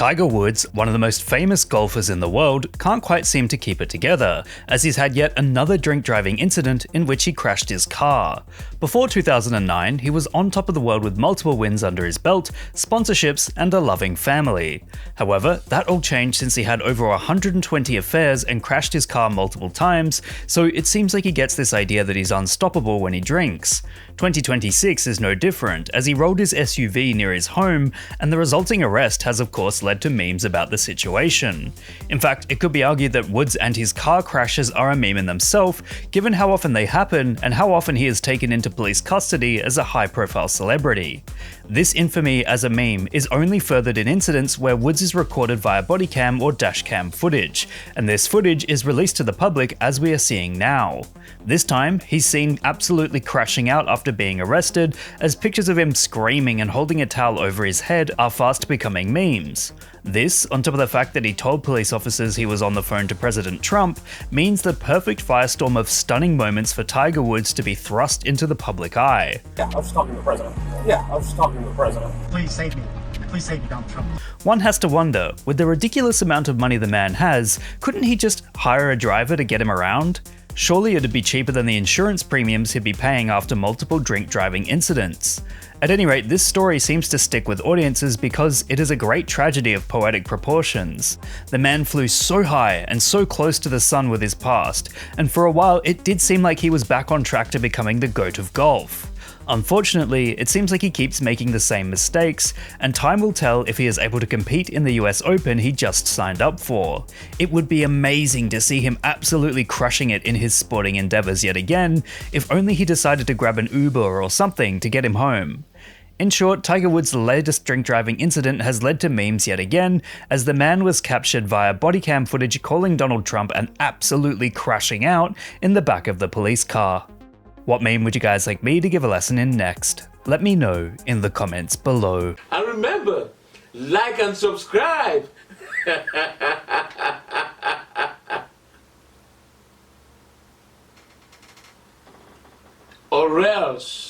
Tiger Woods, one of the most famous golfers in the world, can't quite seem to keep it together, as he's had yet another drink driving incident in which he crashed his car. Before 2009, he was on top of the world with multiple wins under his belt, sponsorships, and a loving family. However, that all changed since he had over 120 affairs and crashed his car multiple times, so it seems like he gets this idea that he's unstoppable when he drinks. 2026 is no different, as he rolled his SUV near his home, and the resulting arrest has of course led to memes about the situation. In fact, it could be argued that Woods and his car crashes are a meme in themselves, given how often they happen and how often he is taken into police custody as a high-profile celebrity. This infamy as a meme is only furthered in incidents where Woods is recorded via bodycam or dashcam footage, and this footage is released to the public as we are seeing now. This time, he's seen absolutely crashing out after being arrested, as pictures of him screaming and holding a towel over his head are fast becoming memes. This, on top of the fact that he told police officers he was on the phone to President Trump, means the perfect firestorm of stunning moments for Tiger Woods to be thrust into the public eye. Yeah, I was talking to the president. Yeah, I was talking to the president. Please save me. Please save me, Donald Trump. One has to wonder, with the ridiculous amount of money the man has, couldn't he just hire a driver to get him around? Surely it'd be cheaper than the insurance premiums he'd be paying after multiple drink driving incidents. At any rate, this story seems to stick with audiences because it is a great tragedy of poetic proportions. The man flew so high and so close to the sun with his past, and for a while it did seem like he was back on track to becoming the GOAT of golf. Unfortunately, it seems like he keeps making the same mistakes, and time will tell if he is able to compete in the US Open he just signed up for. It would be amazing to see him absolutely crushing it in his sporting endeavors yet again, if only he decided to grab an Uber or something to get him home. In short, Tiger Woods' latest drink driving incident has led to memes yet again, as the man was captured via bodycam footage calling Donald Trump and absolutely crashing out in the back of the police car. What meme would you guys like me to give a lesson in next? Let me know in the comments below. And remember, like and subscribe. Or else.